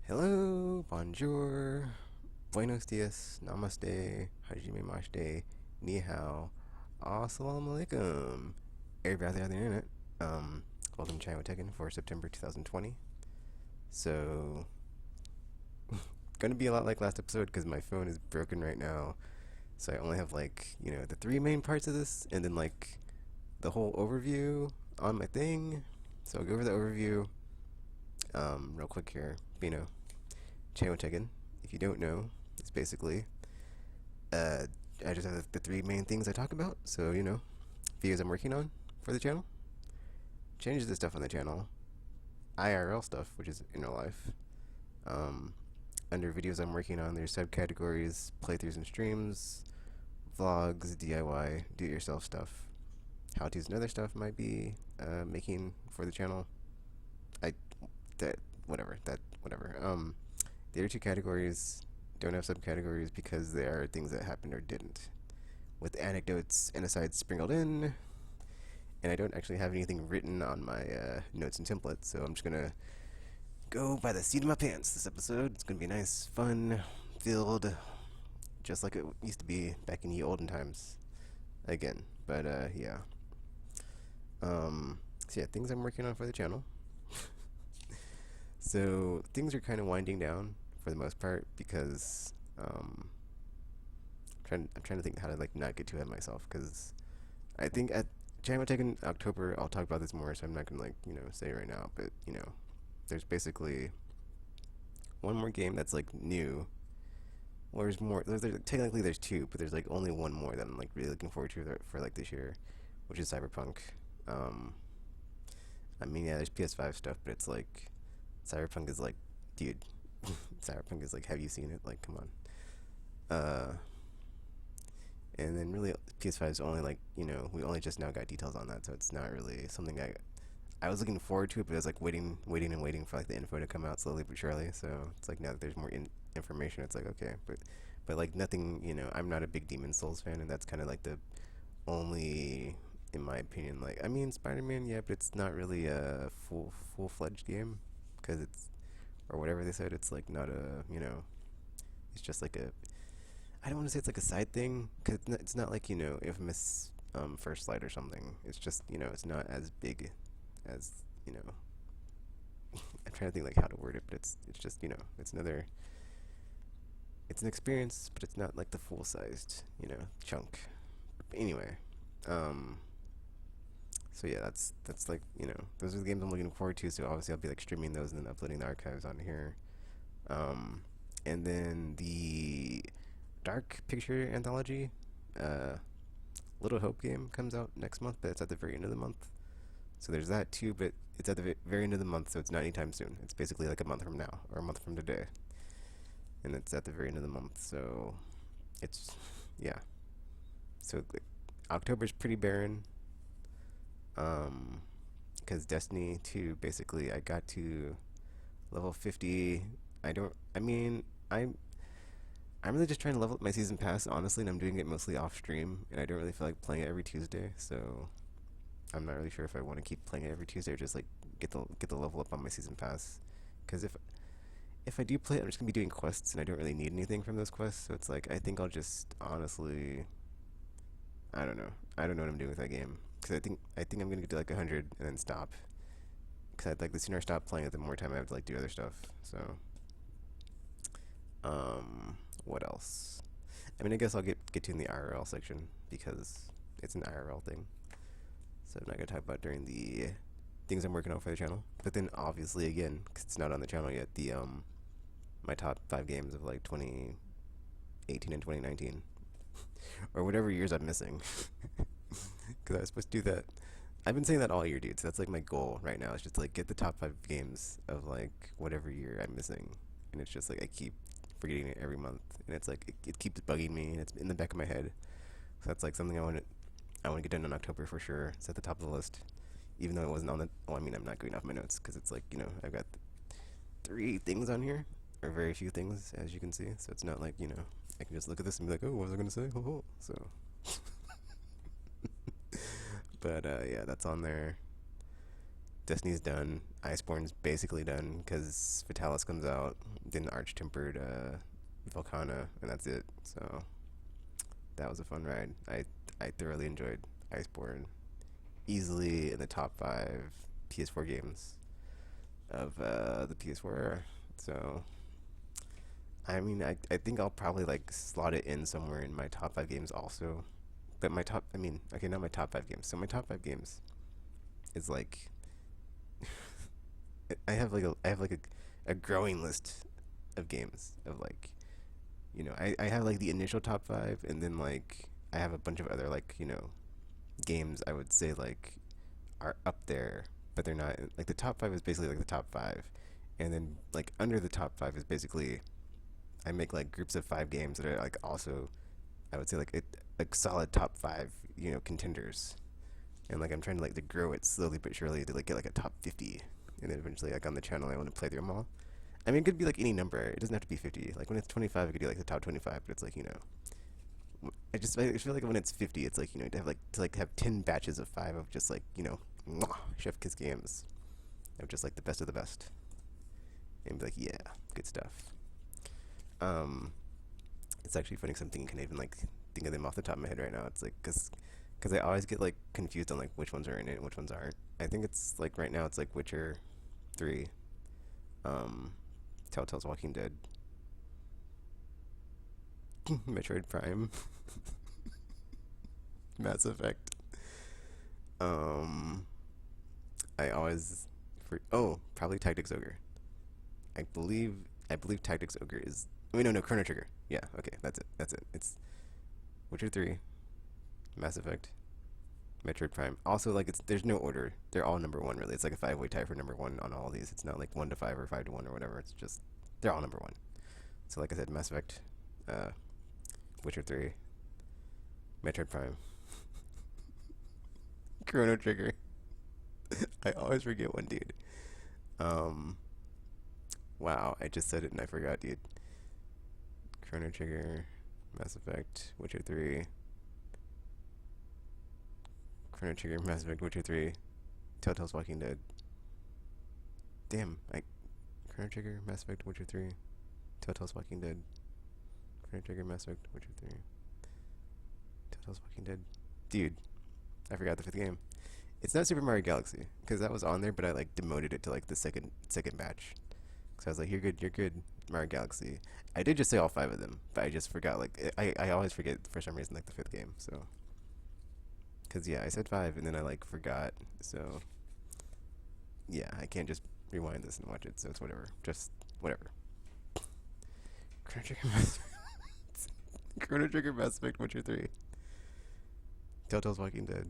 Hello, bonjour, buenos dias, namaste, hajime mashite, ni hao, assalamu alaikum. Everybody out there on the internet. Welcome to China Tekken for September 2020. So, gonna be a lot like last episode because my phone is broken right now. So I only have the three main parts of this, and then the whole overview on my thing. So I'll go over the overview real quick here. Channel Tekken. If you don't know, it's basically uh, I just have the three main things I talk about. So videos I'm working on for the channel, changes the stuff on the channel, IRL stuff, which is in real life. Um, Under videos I'm working on, there's subcategories: playthroughs and streams, vlogs, DIY, do-it-yourself stuff, how-tos and other stuff might be making for the channel. I that whatever. The other two categories don't have subcategories because they are things that happened or didn't, with anecdotes and asides sprinkled in. And I don't actually have anything written on my notes and templates, so I'm just gonna go by the seat of my pants this episode. It's gonna be nice, fun, filled, just like it used to be back in the olden times. Again, but yeah. So yeah, things I'm working on for the channel. So things are kind of winding down for the most part because I'm trying to think how to not get too ahead of myself, because I think at Channel Tech in October I'll talk about this more, so I'm not gonna say it right now. But there's basically one more game that's new. Well, there's more. Technically there's two, but there's only one more that I'm really looking forward to for this year, which is Cyberpunk. I mean, yeah, there's PS5 stuff, but it's Cyberpunk is dude, Cyberpunk is have you seen it? Come on. And then really PS5 is only we only just now got details on that, so it's not really something I was looking forward to it, but I was waiting for the info to come out slowly but surely. So it's now that there's more information, it's okay, but nothing. I'm not a big Demon Souls fan, and that's kind of the only, in my opinion. I mean, Spider-Man, yeah, but it's not really a full-fledged game, because it's, or whatever they said, it's not a, it's just a, I don't want to say it's a side thing, because it's not Infamous First Light or something. It's just, it's not as big as, I'm trying to think how to word it, but it's just, it's another, it's an experience, but it's not the full-sized, chunk. But anyway, so yeah, that's those are the games I'm looking forward to. So obviously I'll be streaming those and then uploading the archives on here. And then the Dark Picture Anthology, Little Hope game comes out next month, but it's at the very end of the month. So there's that too, but it's at the very end of the month, so it's not anytime soon. It's basically a month from now, or a month from today. And it's at the very end of the month, so it's, yeah. So October's pretty barren. Because Destiny 2, basically, I got to level 50. I'm really just trying to level up my season pass, honestly, and I'm doing it mostly off stream, and I don't really feel like playing it every Tuesday, so I'm not really sure if I want to keep playing it every Tuesday or just get the level up on my season pass. Because if I do play it, I'm just gonna be doing quests, and I don't really need anything from those quests, so it's I think I'll just honestly, I don't know what I'm doing with that game. Because I think I'm gonna get to 100 and then stop. Because the sooner I stop playing it, the more time I have to do other stuff. So, what else? I mean, I guess I'll get to in the IRL section because it's an IRL thing. So I'm not gonna talk about during the things I'm working on for the channel. But then obviously again, because it's not on the channel yet, the my top 5 games of 2018 and 2019, or whatever years I'm missing. Because I was supposed to do that. I've been saying that all year, dude. So that's my goal right now. It's just get the top 5 games of whatever year I'm missing, and it's just I keep forgetting it every month, and it's it keeps bugging me, and it's in the back of my head. So that's something I want to get done in October for sure. It's at the top of the list, even though it wasn't on the. Well, I mean, I'm not going off my notes because it's I've got 3 things on here, or very few things, as you can see. So it's not I can just look at this and be oh, what was I gonna say? Oh. So. But yeah, that's on there. Destiny's done. Iceborne's basically done because Vitalis comes out. Then Arch Tempered Volcana, and that's it. So that was a fun ride. I thoroughly enjoyed Iceborne. Easily in the top five PS4 games of the PS4 era. So I mean, I think I'll probably like slot it in somewhere in my top five games also. But my top, I mean, okay, not my top five games. So my top five games is like I have like a growing list of games of like I have like the initial top five, and then like I have a bunch of other like games I would say like are up there, but they're not like the top five is basically like the top five, and then like under the top five is basically I make like groups of five games that are like also I would say like solid top five contenders, and like I'm trying to like to grow it slowly but surely to like get like a top 50, and then eventually like on the channel I want to play through them all. I mean, it could be like any number. It doesn't have to be 50. Like when it's 25, I could do like the top 25. But it's like I feel like when it's 50, it's like to like have 10 batches of five of just like mwah, chef kiss games of just like the best of the best, and be like, yeah, good stuff. Um, it's actually funny because I'm thinking, can I even like think of them off the top of my head right now? It's like because I always get like confused on like which ones are in it and which ones aren't. I think it's like right now it's like Witcher 3, um, Telltale's Walking Dead, Metroid Prime, Mass Effect. Um, I always probably Tactics Ogre. I believe Tactics Ogre is. Wait, no, Chrono Trigger. Yeah, okay, that's it. That's it. It's Witcher 3, Mass Effect, Metroid Prime. Also, like there's no order. They're all number one really. It's like a five-way tie for number one on all these. It's not like 1 to 5 or 5 to 1 or whatever. It's just they're all number one. So like I said, Mass Effect, uh, Witcher 3, Metroid Prime, Chrono Trigger. I always forget one, dude. Um, wow, I just said it and I forgot, dude. Chrono Trigger, Mass Effect, Witcher 3, Chrono Trigger, Mass Effect, Witcher 3, Telltale's Walking Dead. Damn, Chrono Trigger, Mass Effect, Witcher 3, Telltale's Walking Dead, Chrono Trigger, Mass Effect, Witcher 3, Telltale's Walking Dead. Dude, I forgot the fifth game. It's not Super Mario Galaxy because that was on there, but I like demoted it to like the second batch. So I was like, you're good, Mario Galaxy. I did just say all five of them, but I just forgot. Like I always forget for some reason like the fifth game. So because yeah, I said five and then I like forgot. So yeah, I can't just rewind this and watch it. So it's whatever, just whatever. Chrono Trigger Mass Chrono Trigger, Mass Effect, Witcher 3, Telltale's Walking Dead.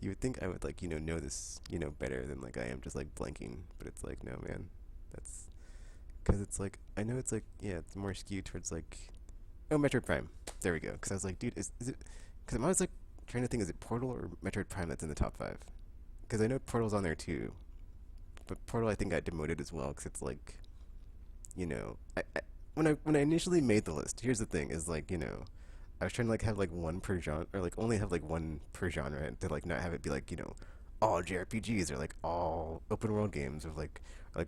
You would think I would like know this better than like I am just like blanking, but it's like no, man. That's because it's like I know it's like yeah, it's more skewed towards like Metroid Prime. There we go. Because I was like, dude, is it? Because I'm always like trying to think, is it Portal or Metroid Prime that's in the top five? Because I know Portal's on there too, but Portal I think got demoted as well because it's like when I initially made the list, here's the thing: is like I was trying to like have like one per genre, or like only have like one per genre, to like not have it be like all JRPGs or like all open world games or like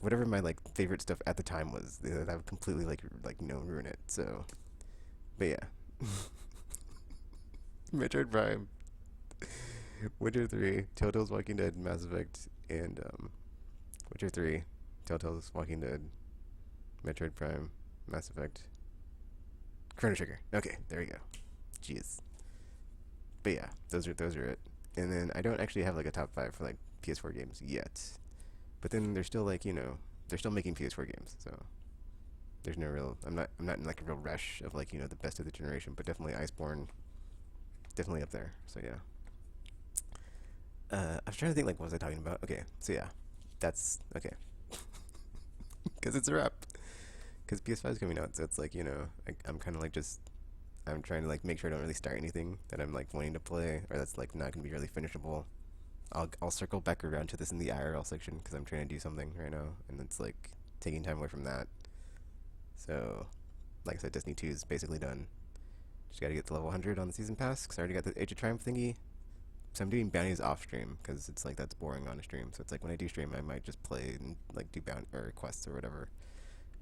whatever my like favorite stuff at the time was. That would completely like ruin it. So, but yeah, Metroid Prime, Witcher 3, Telltale's Walking Dead, Mass Effect, and Witcher 3, Telltale's Walking Dead, Metroid Prime, Mass Effect, Chrono Trigger. Okay, there we go. Jeez. But yeah, those are it. And then I don't actually have like a top five for like PS4 games yet. But then they're still like they're still making PS4 games, so there's no real. I'm not in like a real rush of like the best of the generation, but definitely Iceborne, definitely up there. So yeah. I was trying to think like what was I talking about? Okay, so yeah, that's okay. Because it's a wrap. Because PS5 is coming out, so it's like I'm kind of like just I'm trying to like make sure I don't really start anything that I'm like wanting to play or that's like not gonna be really finishable. I'll circle back around to this in the IRL section because I'm trying to do something right now and it's like taking time away from that. So, like I said, Destiny 2 is basically done. Just gotta get to level 100 on the season pass because I already got the Age of Triumph thingy. So I'm doing bounties off stream because it's like that's boring on a stream. So it's like when I do stream, I might just play and like do bounty or quests or whatever.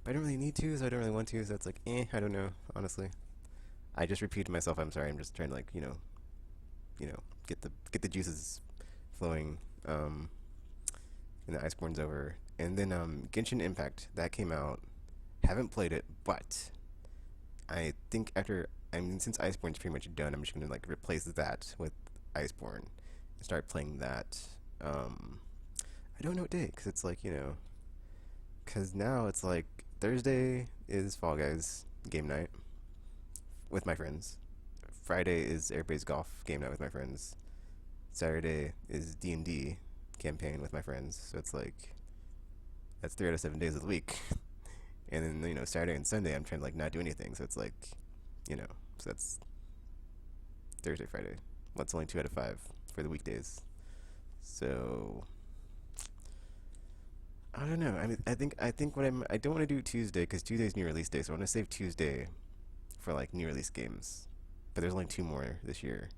But I don't really need to, so I don't really want to. So it's like, I don't know, honestly. I just repeated myself. I'm sorry. I'm just trying to like get the juices flowing. And the Iceborne's over. And then Genshin Impact that came out. Haven't played it, but I think since Iceborne's pretty much done, I'm just gonna like replace that with Iceborne and start playing that. I don't know what day, because it's like because now it's like Thursday is Fall Guys game night with my friends. Friday is Airbase Golf game night with my friends. Saturday is D&D campaign with my friends. So it's like that's 3 out of 7 days of the week. And then Saturday and Sunday I'm trying to like not do anything. So it's like so that's Thursday, Friday. Well, it's only 2 out of 5 for the weekdays. So I don't know. I mean, I think I don't want to do Tuesday because Tuesday's new release day. So I want to save Tuesday for like new release games. But there's only 2 more this year.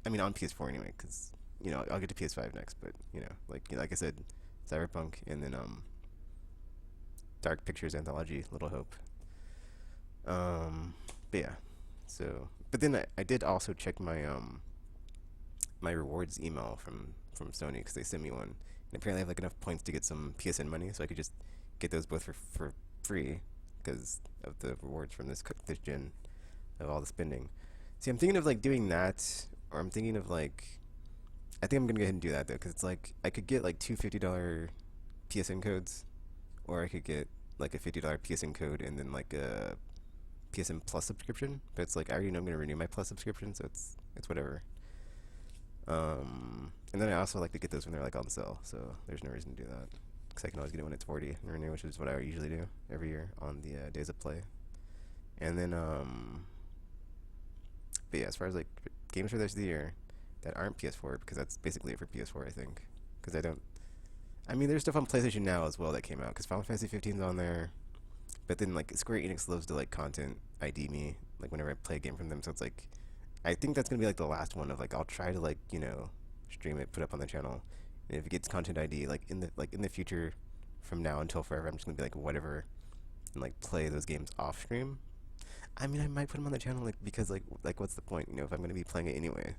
I mean, on PS4 anyway, because I'll get to PS5 next. But like I said, Cyberpunk and then Dark Pictures Anthology, Little Hope. But yeah. So, but then I did also check my rewards email from Sony because they sent me one, and apparently I have like enough points to get some PSN money, so I could just get those both for free because of the rewards from this gen of all the spending. See, I'm thinking of like doing that, or I'm thinking of like I think I'm gonna go ahead and do that though, because it's like I could get like two $50 PSN codes, or I could get like a $50 PSN code and then like a PSN Plus subscription. But it's like I already know I'm gonna renew my Plus subscription, so it's whatever. And then I also like to get those when they're like on sale, so there's no reason to do that. Because I can always get it when it's 40 and renew, which is what I usually do every year on the days of play. And then, but yeah, as far as like games for the rest of the year that aren't PS4, because that's basically it for PS4, I think. Because I mean, there's stuff on PlayStation Now as well that came out, because Final Fantasy 15's on there. But then like Square Enix loves to like content ID me, like whenever I play a game from them, so it's like I think that's gonna be like the last one of like I'll try to like stream it, put up on the channel, and if it gets content ID like in the future, from now until forever, I'm just gonna be like whatever, and like play those games off stream. I mean, I might put them on the channel like because like what's the point, if I'm gonna be playing it anyway,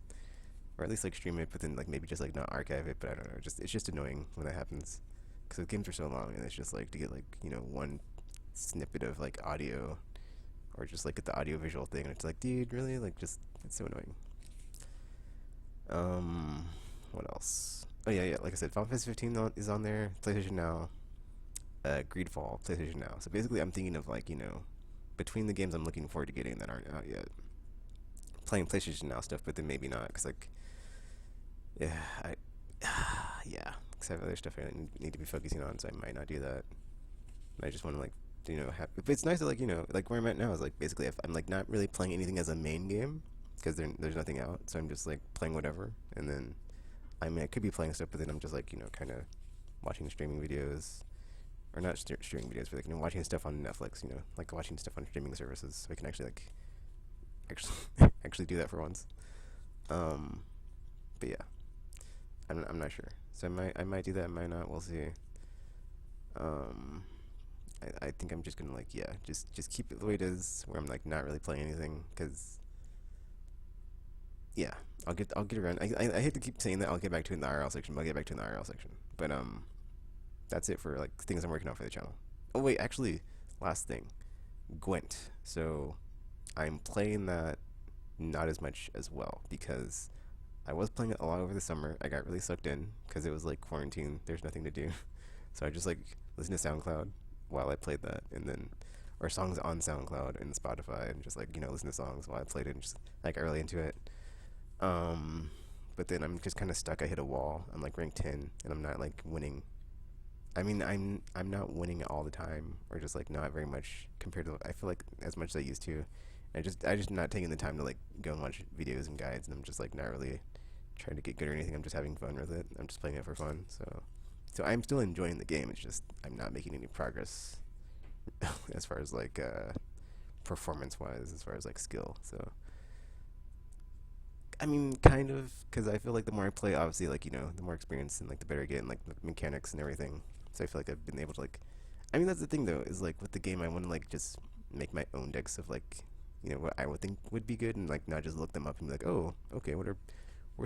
or at least like stream it, but then like maybe just like not archive it. But I don't know, it's just annoying when that happens because the games are so long, and it's just like to get like one snippet of like audio, or just like get the audio visual thing, and it's like, dude, really, like just it's so annoying. What else? Oh yeah, like I said, Final Fantasy 15 is on there, PlayStation Now. Greedfall, PlayStation Now. So basically, I'm thinking of like between the games I'm looking forward to getting that aren't out yet, playing PlayStation Now stuff, but then maybe not because like, yeah, yeah, because I have other stuff I need to be focusing on, so I might not do that. And I just want to like but it's nice that like where I'm at now is like basically if I'm like not really playing anything as a main game because there's nothing out, so I'm just like playing whatever, and then I mean I could be playing stuff, but then I'm just like kind of watching streaming videos, or not streaming videos, but like watching stuff on Netflix, like watching stuff on streaming services, so I can actually actually do that for once. But yeah, I'm not sure, so I might do that, I might not, we'll see. I think I'm just gonna like just keep it the way it is, where I'm like not really playing anything, because yeah, I'll get around. I hate to keep saying that I'll get back to it in the IRL section, but I'll get back to it in the IRL section. But that's it for like things I'm working on for the channel. Oh wait, actually, last thing, Gwent. So I'm playing that not as much as well because I was playing it a lot over the summer. I got really sucked in because it was like quarantine. There's nothing to do, so I just like listened to SoundCloud while I played that, and then or songs on SoundCloud and Spotify, and just like listen to songs while I played it, and just like got really into it. But then I'm just kind of stuck. I hit a wall. I'm like rank 10, and I'm not like winning. I mean, I'm not winning all the time, or just like not very much compared to I feel like as much as I used to. I just not taking the time to like go and watch videos and guides, and I'm just like not really trying to get good or anything. I'm just having fun with it. I'm just playing it for fun. So I'm still enjoying the game. It's just I'm not making any progress as far as like performance wise, as far as like skill. So I mean, kind of, because I feel like the more I play, obviously, like, the more experience and like the better I get in like the mechanics and everything. So I feel like I've been able to like. I mean, that's the thing though, is like with the game, I want to like just make my own decks of like, what I would think would be good, and like not just look them up and be like, oh, okay, what are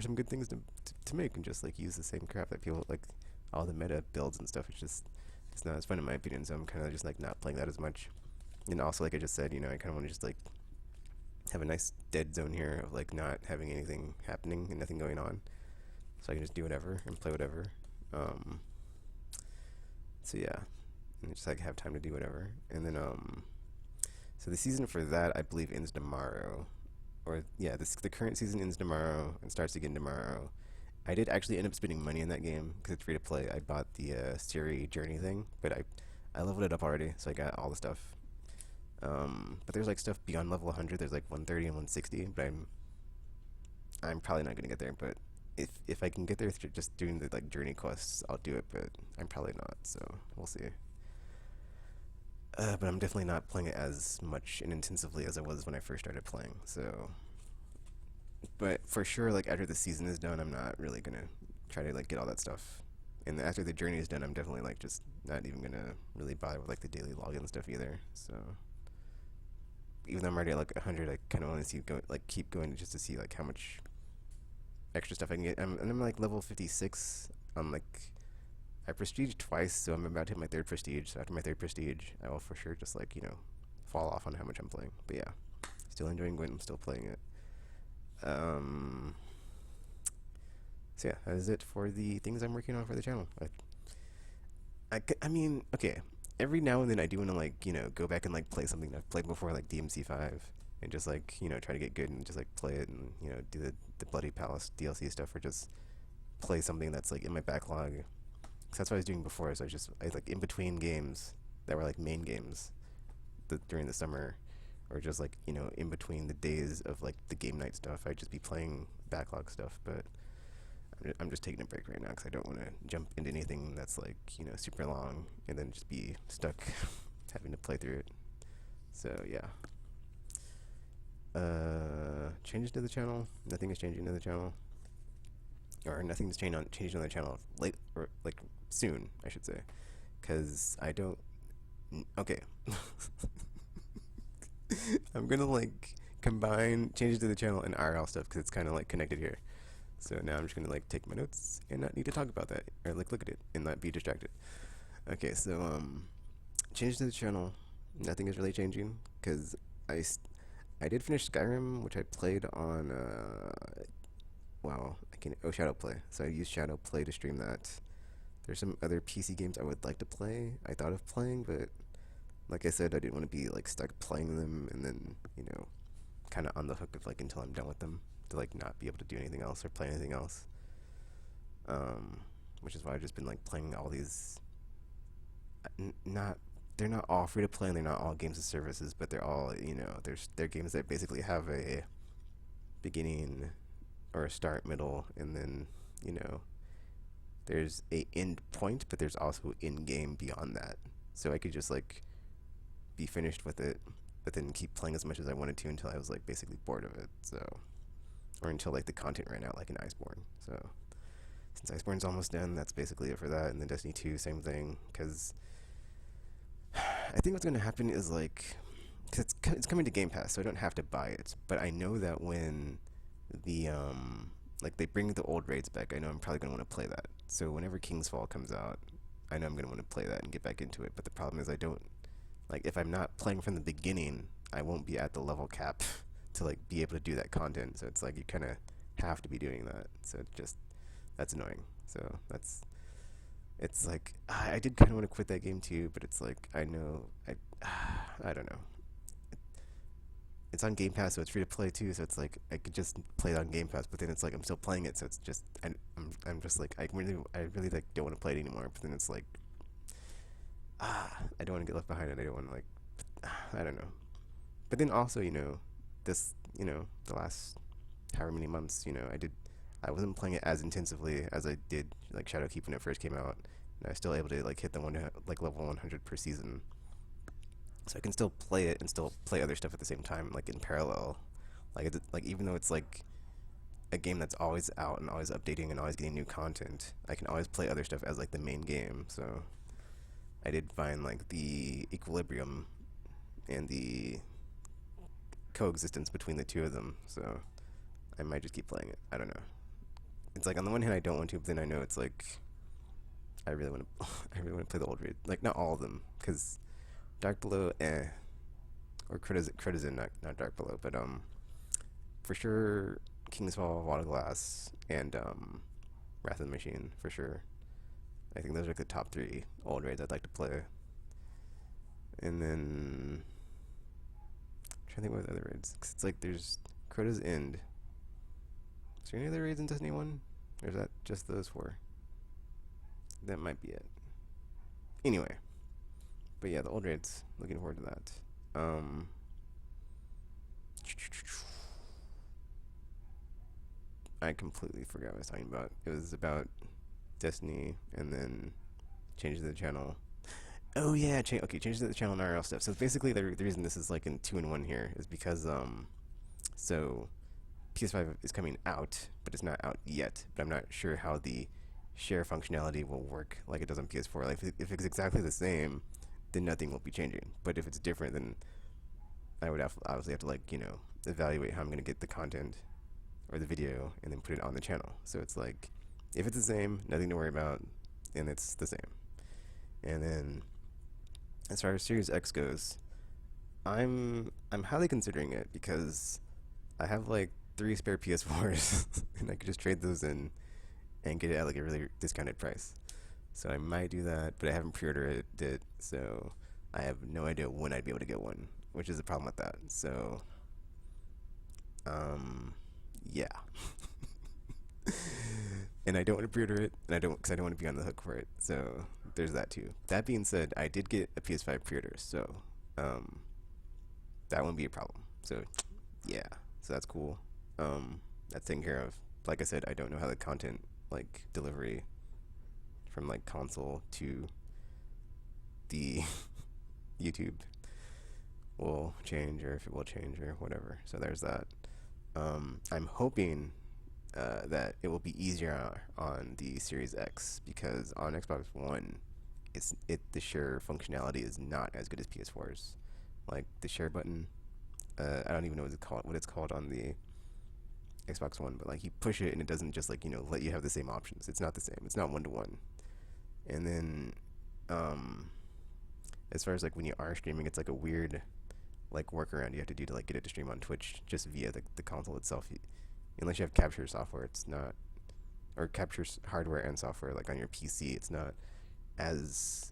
some good things to make, and just like use the same crap that people like, all the meta builds and stuff. It's not as fun in my opinion. So I'm kind of just like not playing that as much. And also, like I just said, I kind of want to just like have a nice dead zone here of like not having anything happening and nothing going on, so I can just do whatever and play whatever. Um, so yeah, and just like have time to do whatever. And then so the season for that I believe ends tomorrow, or yeah, the current season ends tomorrow and starts again tomorrow. I did actually end up spending money in that game because it's free to play. I bought the Siri Journey thing, but I leveled it up already, so I got all the stuff. But there's like stuff beyond level 100. There's like 130 and 160, but I'm probably not gonna get there. But if I can get there through just doing the like journey quests, I'll do it. But I'm probably not, so we'll see. But I'm definitely not playing it as much and intensively as I was when I first started playing. So, but for sure, like after the season is done, I'm not really gonna try to like get all that stuff. And after the journey is done, I'm definitely like just not even gonna really bother with like the daily login stuff either. So even though I'm already at like 100, I kind of want to see keep going just to see like how much extra stuff I can get. And I'm like level 56 on like I prestige twice, so I'm about to hit my third prestige. So after my third prestige, I will for sure just like fall off on how much I'm playing. But yeah, still enjoying Gwent. I'm still playing it. Um, so yeah, that is it for the things I'm working on for the channel. I mean, okay. Every now and then I do want to like go back and like play something I've played before, like DMC5, and just like try to get good and just like play it and do the Bloody Palace DLC stuff, or just play something that's like in my backlog. 'Cause that's what I was doing before. So I like in between games that were like main games during the summer, or just like in between the days of like the game night stuff, I'd just be playing backlog stuff. But I'm just taking a break right now because I don't want to jump into anything that's like super long and then just be stuck having to play through it. So yeah. Changes to the channel. Nothing is changing to the channel, or nothing's changing on the channel late or like soon, I should say, because I don't. Okay. I'm gonna like combine changes to the channel and IRL stuff because it's kind of like connected here. So now I'm just gonna like take my notes and not need to talk about that or like look at it and not be distracted. Okay, so changes to the channel. Nothing is really changing because I I did finish Skyrim, which I played on Shadow Play. So I used Shadow Play to stream that. There's some other PC games I would like to play. I thought of playing, but like I said, I didn't want to be like stuck playing them and then kind of on the hook of like until I'm done with them to like not be able to do anything else or play anything else. Which is why I've just been like playing all these. Not they're not all free to play and they're not all games as services, but they're all they're games that basically have a beginning or a start, middle, and then there's a end point, but there's also in game beyond that. So I could just like be finished with it, but then keep playing as much as I wanted to until I was like basically bored of it. So, or until like the content ran out, like in Iceborne. So since Iceborne's almost done, that's basically it for that. And then Destiny 2, same thing, because I think what's going to happen is like, cause it's coming to Game Pass, so I don't have to buy it. But I know that when the like they bring the old raids back, I know I'm probably going to want to play that. So whenever King's Fall comes out, I know I'm going to want to play that and get back into it. But the problem is I don't like if I'm not playing from the beginning, I won't be at the level cap to like be able to do that content. So it's like you kind of have to be doing that. So that's annoying. So it's like I did kind of want to quit that game too, but it's like I know I don't know. It's on Game Pass, so it's free to play too. So it's like I could just play it on Game Pass, but then it's like I'm still playing it, so it's just I'm just like I really like don't want to play it anymore. But then it's like I don't want to get left behind, and I don't want to like I don't know. But then also this the last however many months I wasn't playing it as intensively as I did like Shadowkeep when it first came out, and I was still able to like hit the like level 100 per season. So I can still play it and still play other stuff at the same time, like in parallel. Like even though it's like a game that's always out and always updating and always getting new content, I can always play other stuff as like the main game. So I did find like the equilibrium and the coexistence between the two of them. So I might just keep playing it. I don't know. It's like on the one hand I don't want to, but then I know it's like I really want to. I really want to play the old raid. Like not all of them, because Dark Below, or Critizen, not Dark Below, but for sure King's Fall, Water Glass, and Wrath of the Machine for sure. I think those are like the top three old raids I'd like to play. And then I'm trying to think what other raids. 'Cause it's like there's Crota's End. Is there any other raids in Destiny 1? Or is that just those four? That might be it. Anyway, but yeah, the old raids. Looking forward to that. I completely forgot what I was talking about. It was about Destiny, and then changes to the channel. Oh yeah, changes to the channel and RL stuff. So basically, the reason this is like in 2-in-1 here is because so PS5 is coming out, but it's not out yet. But I'm not sure how the share functionality will work like it does on PS4. Like if it's exactly the same, then nothing will be changing. But if it's different, then I would obviously have to like evaluate how I'm gonna get the content or the video and then put it on the channel. So it's like if it's the same, nothing to worry about, and it's the same. And then as far as Series X goes, I'm highly considering it because I have like 3 spare PS4s and I could just trade those in and get it at like a really discounted price. So I might do that, but I haven't pre-ordered it, so I have no idea when I'd be able to get one, which is the problem with that. So, yeah. And I don't want to pre-order it, and because I don't want to be on the hook for it. So there's that too. That being said, I did get a PS5 pre-order, so that won't be a problem. So yeah, so that's cool. That's taken care of. Like I said, I don't know how the content like delivery from like console to the YouTube will change, or if it will change, or whatever. So there's that. I'm hoping that it will be easier on the Series X, because on Xbox One, the share functionality is not as good as PS4's. Like the share button, I don't even know what it's called on the Xbox One, but like you push it and it doesn't just like let you have the same options. It's not the same. It's not 1-to-1. And then as far as like when you are streaming, it's like a weird like workaround you have to do to like get it to stream on Twitch just via the console itself. Unless you have capture software, it's not, or capture hardware and software like on your PC, it's not as,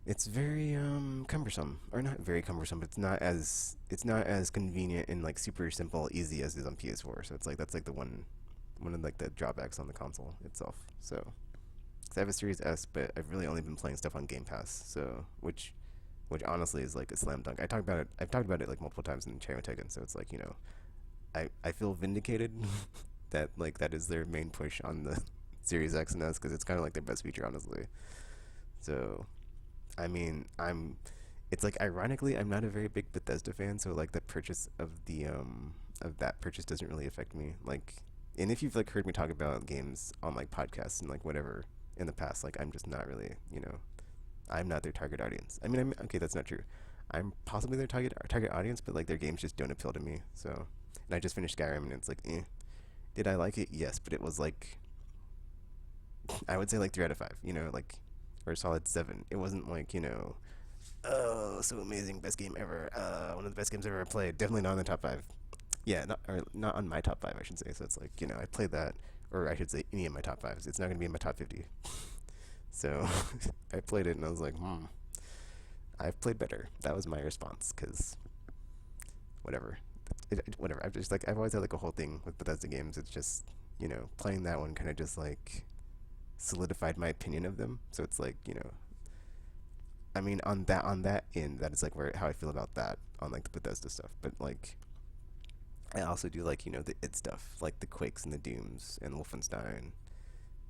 it's very cumbersome, or not very cumbersome, but it's not as convenient and like super simple easy as it is on PS4. So it's like that's like the one of like the drawbacks on the console itself. So 'cause I have a Series S, but I've really only been playing stuff on Game Pass, so which honestly is like a slam dunk. I've talked about it like multiple times in Cherry Taken, so it's like I feel vindicated that like that is their main push on the Series X and S, because it's kind of like their best feature, honestly. So I mean, it's like ironically I'm not a very big Bethesda fan, so like the purchase of that purchase doesn't really affect me. Like, and if you've like heard me talk about games on like podcasts and like whatever in the past, like I'm just not really, I'm not their target audience. I mean, okay, that's not true. I'm possibly their target audience, but like their games just don't appeal to me. So, and I just finished Skyrim, and it's like, did I like it? Yes, but it was like, I would say like 3 out of 5. Like, or a solid 7. It wasn't like oh, so amazing, best game ever. One of the best games I've ever played. Definitely not in the top 5. Yeah, not on my top 5, I should say. So it's like I played that, or I should say any of my top 5s. It's not gonna be in my top 50. So I played it and I was like, I've played better. That was my response, because whatever. Whatever. I've always had like a whole thing with Bethesda games. It's just, playing that one kind of just like solidified my opinion of them. So it's like, I mean, on that end, that is like how I feel about that on like the Bethesda stuff. But like, I also do like, the id stuff, like the Quakes and the Dooms and Wolfenstein,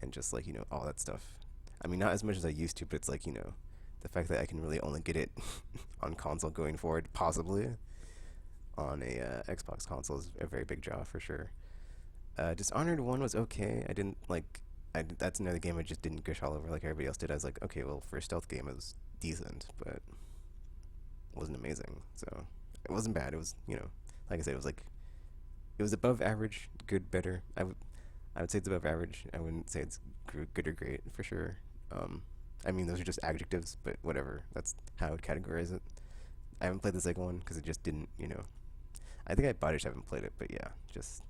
and just like, all that stuff. I mean, not as much as I used to, but it's like, the fact that I can really only get it on console going forward, possibly on a Xbox console, is a very big draw for sure. Dishonored 1 was okay. I didn't like. That's another game I just didn't gush all over like everybody else did. I was like, okay, well, for a stealth game, it was decent, but wasn't amazing. So it wasn't bad. It was, like I said, it was like it was above average, good, better. I would say it's above average. I wouldn't say it's good or great for sure. Um, I mean, those are just adjectives, but whatever. That's how I would categorize it. I haven't played the second one because it just didn't. I think I bought it, just haven't played it, but yeah, just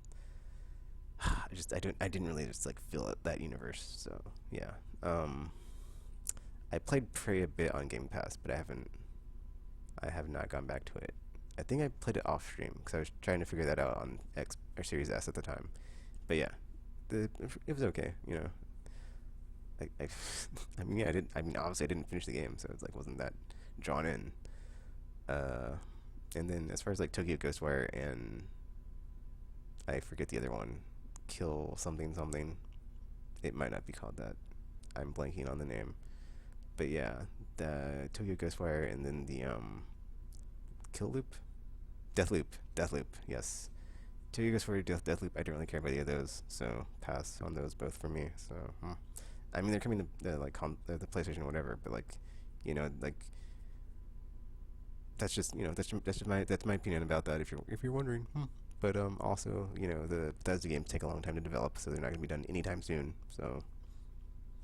I didn't really just like feel it, that universe. So yeah, I played Prey a bit on Game Pass, but I have not gone back to it. I think I played it off stream because I was trying to figure that out on X or Series S at the time. But yeah, it was okay. I I mean, yeah, I did. I mean, obviously, I didn't finish the game, so it's like wasn't that drawn in. Uh, and then as far as like Tokyo Ghostwire and I forget the other one, Kill something something. It might not be called that. I'm blanking on the name. But yeah, the Tokyo Ghostwire and then the Kill Loop, Deathloop. Yes, Tokyo Ghostwire, Deathloop. I don't really care about either of those, so pass on those both for me. So, I mean, they're coming to the PlayStation or whatever, but like, like that's my opinion about that. If you're wondering. But also, the Bethesda games take a long time to develop, so they're not going to be done anytime soon. So,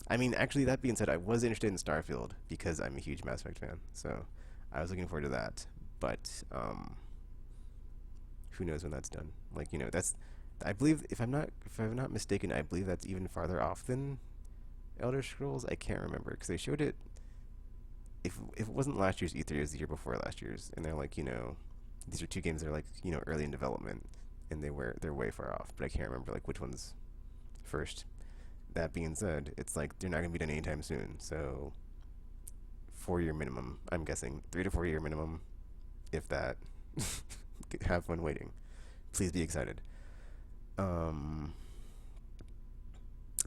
I mean, actually, that being said, I was interested in Starfield because I'm a huge Mass Effect fan. So, I was looking forward to that. But who knows when that's done? Like, that's I believe if I'm not mistaken, I believe that's even farther off than Elder Scrolls. I can't remember because they showed it. If it wasn't last year's E3, it was the year before last year's, and they're like, these are two games that are like early in development, and they're way far off. But I can't remember like which one's first. That being said, it's like they're not gonna be done anytime soon. So 4 year minimum. I'm guessing 3 to 4 year minimum, if that. Have fun waiting. Please be excited. Um,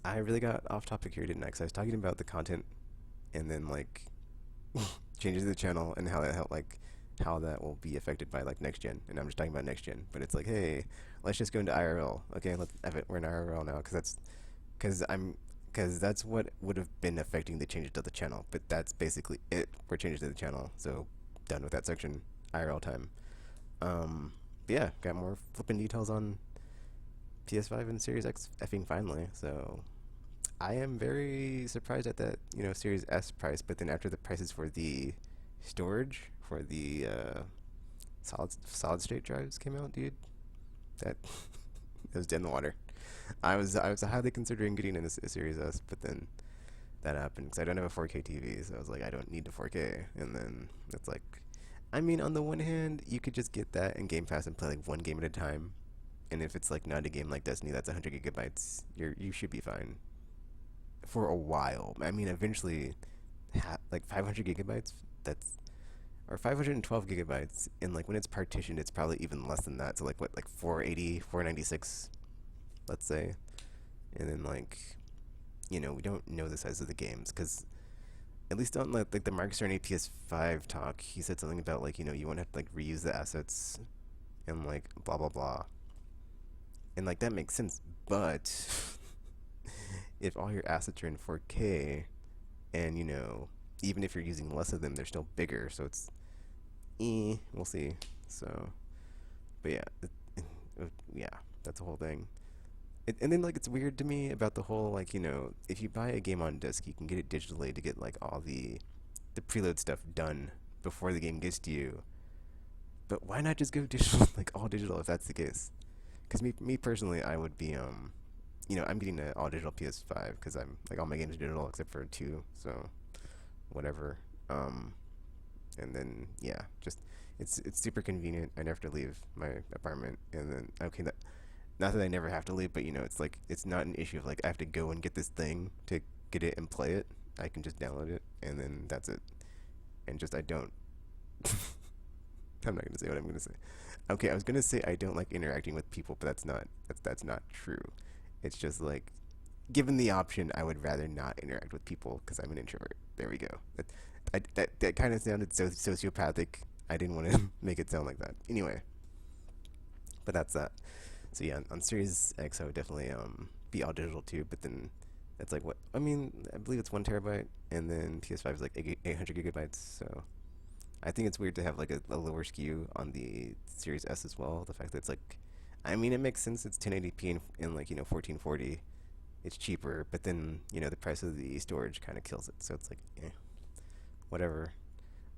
I really got off topic here, didn't I? Because I was talking about the content, and then like changes to the channel and how that help like how that will be affected by like next gen. And I'm just talking about next gen, but it's like, hey, let's just go into IRL. Okay, we're in IRL now because I'm because that's what would have been affecting the changes to the channel. But that's basically it for changes to the channel. So done with that section. IRL time. But yeah, got more flipping details on PS5 and Series X effing finally. So I am very surprised at that, Series S price. But then after the prices for the storage for the solid state drives came out, dude, that it was dead in the water. I was highly considering getting in a Series S, but then that happened because I don't have a 4K TV, so I was like, I don't need the 4K, and then it's like, I mean, on the one hand, you could just get that in Game Pass and play like one game at a time, and if it's like not a game like Destiny that's 100 gigabytes, you should be fine for a while. I mean, eventually, like 500 gigabytes, that's or 512 gigabytes, and like when it's partitioned, it's probably even less than that. So like what, like 480, 496, let's say, and then like we don't know the size of the games because at least on like the Mark Cerny PS5 talk, he said something about like you want to have to like reuse the assets and like blah blah blah, and like that makes sense, but if all your assets are in 4K and even if you're using less of them, they're still bigger, so it's we'll see. So, but yeah, yeah, that's the whole thing. And then like it's weird to me about the whole like if you buy a game on disc, you can get it digitally to get like all the preload stuff done before the game gets to you. But why not just go digital, like all digital, if that's the case? Because me personally, I would be I'm getting an all digital PS5 because I'm like all my games are digital except for two, so whatever. And then yeah, just it's super convenient. I never have to leave my apartment, and then okay, that not that I never have to leave, but it's like it's not an issue of like I have to go and get this thing to get it and play it. I can just download it, and then that's it. And just I don't. I'm not gonna say what I'm gonna say. Okay, I was gonna say I don't like interacting with people, but that's not true. It's just like, given the option, I would rather not interact with people because I'm an introvert. There we go. That kind of sounded so sociopathic. I didn't want to make it sound like that. Anyway, but that's that. So yeah, on Series X, I would definitely be all digital too. But then it's like what I mean. I believe it's 1 terabyte, and then PS5 is like 800 gigabytes. So I think it's weird to have like a lower SKU on the Series S as well. The fact that it's like, I mean, it makes sense. It's 1080p and like 1440. It's cheaper, but then the price of the storage kind of kills it. So it's like, whatever.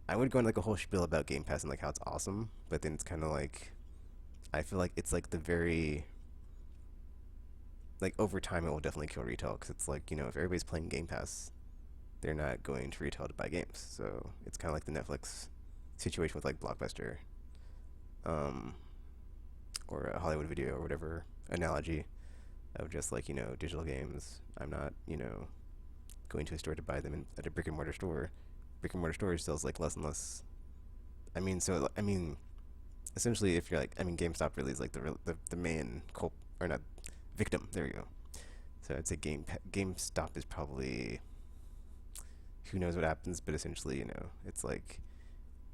I would go on like a whole spiel about Game Pass and like how it's awesome, but then it's kind of like I feel like it's like the very like over time it will definitely kill retail because it's like if everybody's playing Game Pass, they're not going to retail to buy games. So it's kind of like the Netflix situation with like Blockbuster, um, or a Hollywood Video or whatever analogy of just like digital games. I'm not going to a store to buy them at a brick and mortar store. Brick and mortar stores sells like less and less. I mean, essentially, if you're like, I mean, GameStop really is like the main culp or not victim. There you go. So I'd say GameStop is probably who knows what happens, but essentially, it's like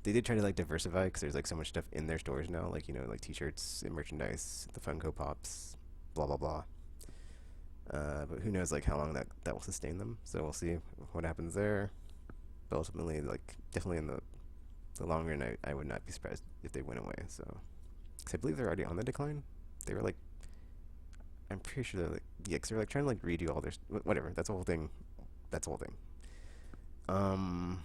they did try to like diversify because there's like so much stuff in their stores now, like like T-shirts and merchandise, the Funko Pops, blah blah blah. But who knows like how long that will sustain them? So we'll see what happens there. But ultimately, like definitely in the long run, I would not be surprised if they went away. So, cause I believe they're already on the decline. They were like, I'm pretty sure they're like, yeah, cause they're like trying to like redo all their whatever. That's the whole thing. That's the whole thing. Um.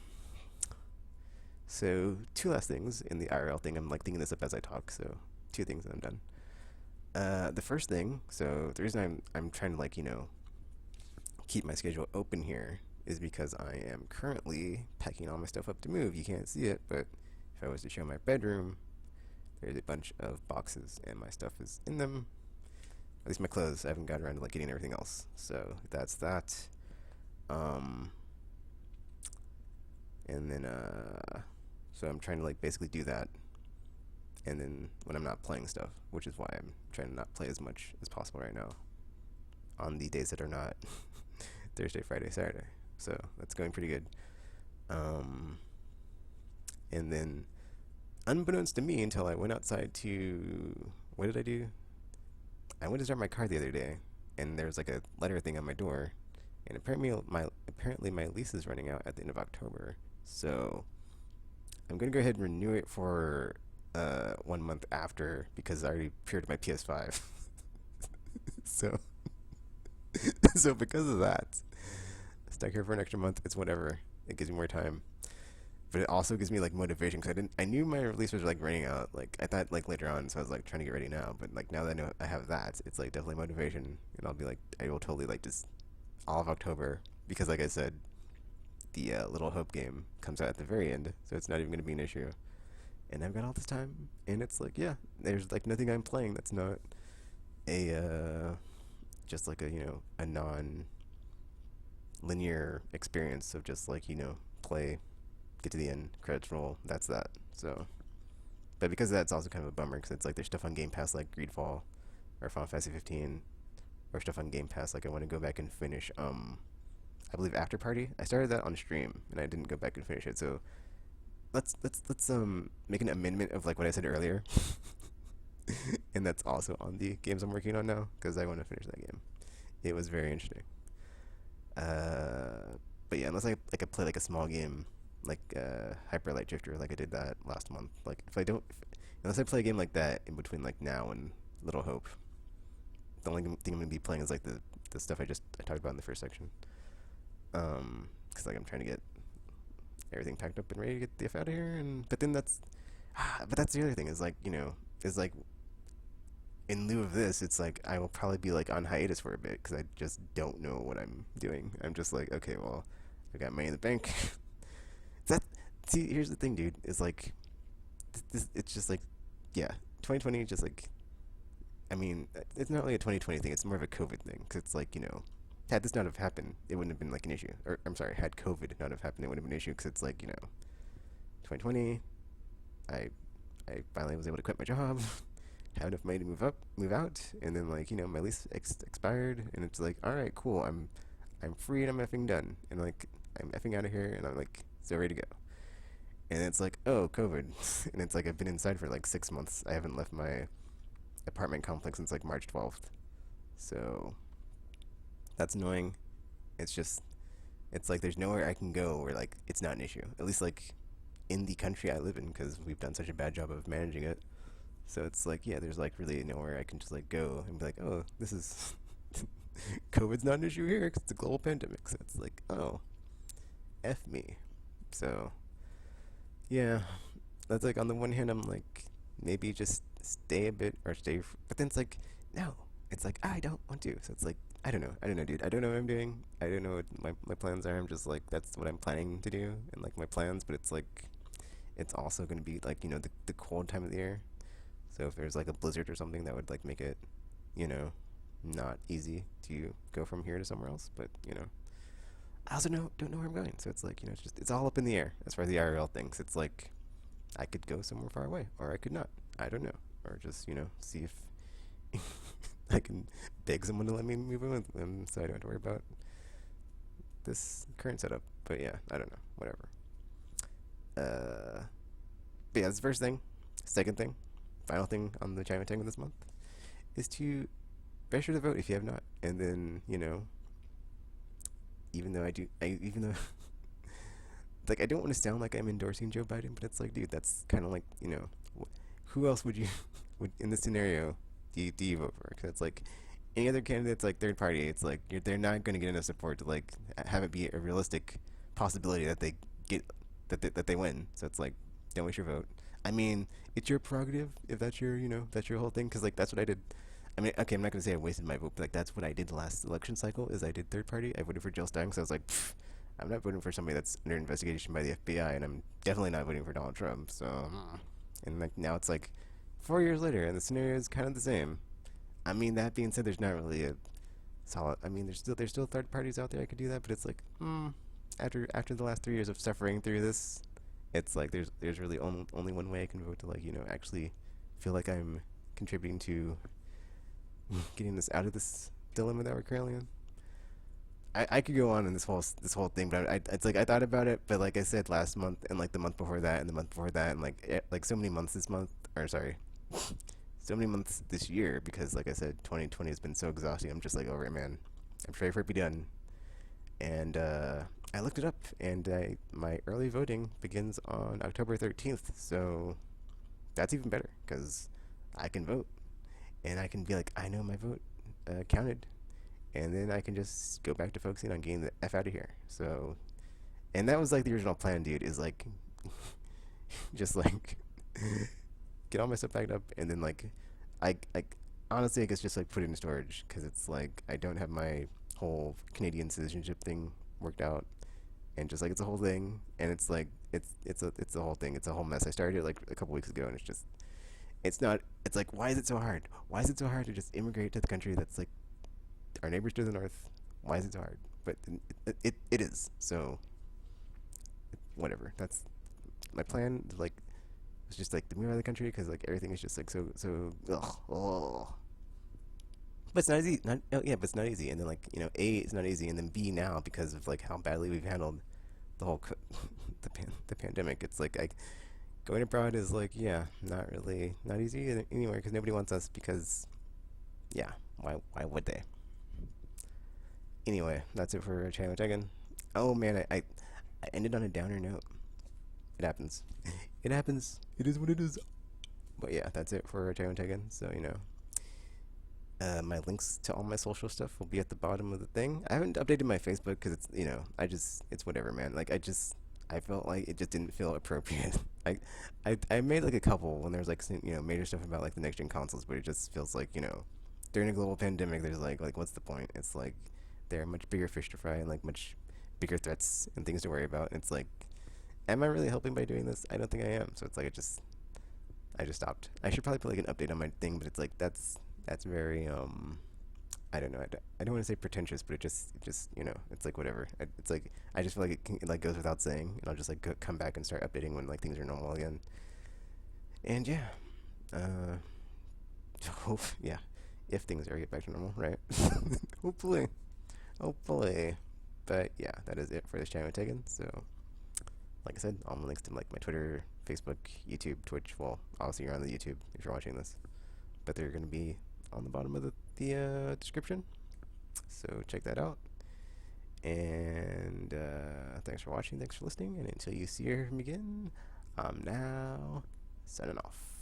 So two last things in the IRL thing. I'm like thinking this up as I talk. So two things and I'm done. The first thing. So the reason I'm trying to like keep my schedule open here is because I am currently packing all my stuff up to move. You can't see it, but if I was to show my bedroom, there's a bunch of boxes and my stuff is in them. At least my clothes. I haven't gotten around to like getting everything else. So that's that. Um, and then so I'm trying to like basically do that. And then when I'm not playing stuff, which is why I'm trying to not play as much as possible right now on the days that are not Thursday, Friday, Saturday. So that's going pretty good. Um, and then, unbeknownst to me, until I went outside to what did I do? I went to start my car the other day, and there was like a letter thing on my door, and apparently my lease is running out at the end of October. So I'm gonna go ahead and renew it for 1 month after because I already pre-ordered my PS5. So so because of that, stuck here for an extra month. It's whatever. It gives me more time, but it also gives me like motivation because I knew my release was like running out. Like I thought like later on, so I was like trying to get ready now. But like now that I know I have that, it's like definitely motivation, and I'll be like I will totally like just all of October because like I said, the Little Hope game comes out at the very end, so it's not even going to be an issue. And I've got all this time, and it's like yeah, there's like nothing I'm playing that's not a just like a a non linear experience of just like play, get to the end, credits roll. That's that. So, but because of that, it's also kind of a bummer because it's like there's stuff on Game Pass like Greedfall or Final Fantasy 15 or stuff on Game Pass like I want to go back and finish. I believe After Party. I started that on stream and I didn't go back and finish it. So let's make an amendment of like what I said earlier. And that's also on the games I'm working on now because I want to finish that game. It was very interesting. But yeah, unless I play like a small game like Hyper Light Drifter, like I did that last month. Like if I don't, unless I play a game like that in between like now and Little Hope, the only thing I'm gonna be playing is like the stuff I talked about in the first section. Because like I'm trying to get everything packed up and ready to get the F out of here. And but then that's the other thing is like is like in lieu of this, it's like I will probably be like on hiatus for a bit because I just don't know what I'm doing. I'm just like, okay, well, I got money in the bank. that See, here's the thing, dude. Is like, it's just like, yeah, 2020, just like, I mean, it's not really a 2020 thing. It's more of a COVID thing because it's like had this not have happened, it wouldn't have been like an issue. Or I'm sorry, had COVID not have happened, it wouldn't have been an issue because it's like 2020, I finally was able to quit my job. Have enough money to move out, and then like my lease expired, and it's like all right, cool, I'm free and I'm effing done, and like I'm effing out of here, and I'm like so ready to go. And it's like oh COVID, and it's like I've been inside for like 6 months. I haven't left my apartment complex since like March 12th. So that's annoying. It's just it's like there's nowhere I can go where like it's not an issue. At least like in the country I live in because we've done such a bad job of managing it. So it's like yeah, there's like really nowhere I can just like go and be like, oh, this is COVID's not an issue here because it's a global pandemic. So it's like, oh, f me. So yeah, that's like on the one hand I'm like maybe just stay a bit or stay, but then it's like no, it's like I don't want to. So it's like I don't know, dude. I don't know what I'm doing. I don't know what my plans are. I'm just like that's what I'm planning to do and like my plans, but it's like it's also gonna be like the cold time of the year. So if there's like a blizzard or something, that would like make it, you know, not easy to go from here to somewhere else. But I also don't know where I'm going. So it's like it's just it's all up in the air as far as the IRL things. It's like I could go somewhere far away, or I could not. I don't know, or just see if I can beg someone to let me move in with them, so I don't have to worry about this current setup. But yeah, I don't know. Whatever. Uh, but yeah, that's the first thing. Second thing, final thing on the China Tango this month is to register to vote if you have not. And then even though even though like I don't want to sound like I'm endorsing Joe Biden, but it's like, dude, that's kind of like who else would you would in this scenario do you vote for? Because it's like any other candidate's like third party. It's like they're not going to get enough support to like have it be a realistic possibility that they get that they win. So it's like don't waste your vote. I mean, it's your prerogative if that's your that's your whole thing. Because like that's what I did. I mean, okay, I'm not gonna say I wasted my vote, but like that's what I did the last election cycle. Is I did third party. I voted for Jill Stein because I was like, I'm not voting for somebody that's under investigation by the FBI, and I'm definitely not voting for Donald Trump. So, and like now it's like 4 years later, and the scenario is kind of the same. I mean, that being said, there's not really a solid. I mean, there's still third parties out there I could do that, but it's like, after the last 3 years of suffering through this, it's like there's really only one way I can vote to like actually feel like I'm contributing to getting us out of this dilemma that we're currently in. I could go on in this whole thing, but it's like I thought about it, but like I said last month and like the month before that and the month before that and like so many months this month or sorry, so many months this year because like I said, 2020 has been so exhausting. I'm just like over it, man. I'm ready for it to be done. And I looked it up, and my early voting begins on October 13th, so that's even better because I can vote and I can be like, I know my vote counted, and then I can just go back to focusing on getting the f out of here. So, and that was like the original plan, dude. Is like, just like get all my stuff packed up, and then like, I honestly I guess just like put it in storage because it's like I don't have my whole Canadian citizenship thing worked out, and just like it's a whole thing, and it's like it's a whole thing. It's a whole mess. I started it like a couple weeks ago, and it's just it's not. It's like why is it so hard? Why is it so hard to just immigrate to the country that's like our neighbors to the north? Why is it so hard? But it is. So whatever. That's my plan. Like it's just like to move out of the country because like everything is just like so ugh, oh. But it's not easy. Not oh, yeah, but it's not easy. And then like A, it's not easy, and then B now because of like how badly we've handled the whole the pandemic. It's like going abroad is like yeah, not really not easy anywhere because nobody wants us because yeah, why would they? Anyway, that's it for Channel Tegan. Oh man, I ended on a downer note. It happens. It happens. It is what it is. But yeah, that's it for Channel Tegan. So my links to all my social stuff will be at the bottom of the thing. I haven't updated my Facebook because it's it's whatever, man. Like I felt like it just didn't feel appropriate. I made like a couple when there's like some, major stuff about like the next gen consoles, but it just feels like during a global pandemic there's like what's the point? It's like there are much bigger fish to fry and like much bigger threats and things to worry about. It's like, am I really helping by doing this? I don't think I am. So it's like I just stopped. I should probably put like an update on my thing, but it's like that's very I don't know. I don't want to say pretentious, but it just it's like whatever. It's like I just feel like it like goes without saying, and I'll just like come back and start updating when like things are normal again. And yeah, hope yeah, if things ever get back to normal, right? hopefully, hopefully. But yeah, that is it for this channel taken. So like I said, all my links to like my Twitter, Facebook, YouTube, Twitch. Well, obviously you're on the YouTube if you're watching this. but they're going to be on the bottom of the description. So check that out. And thanks for watching. Thanks for listening. And until you see or hear from me again, I'm now signing off.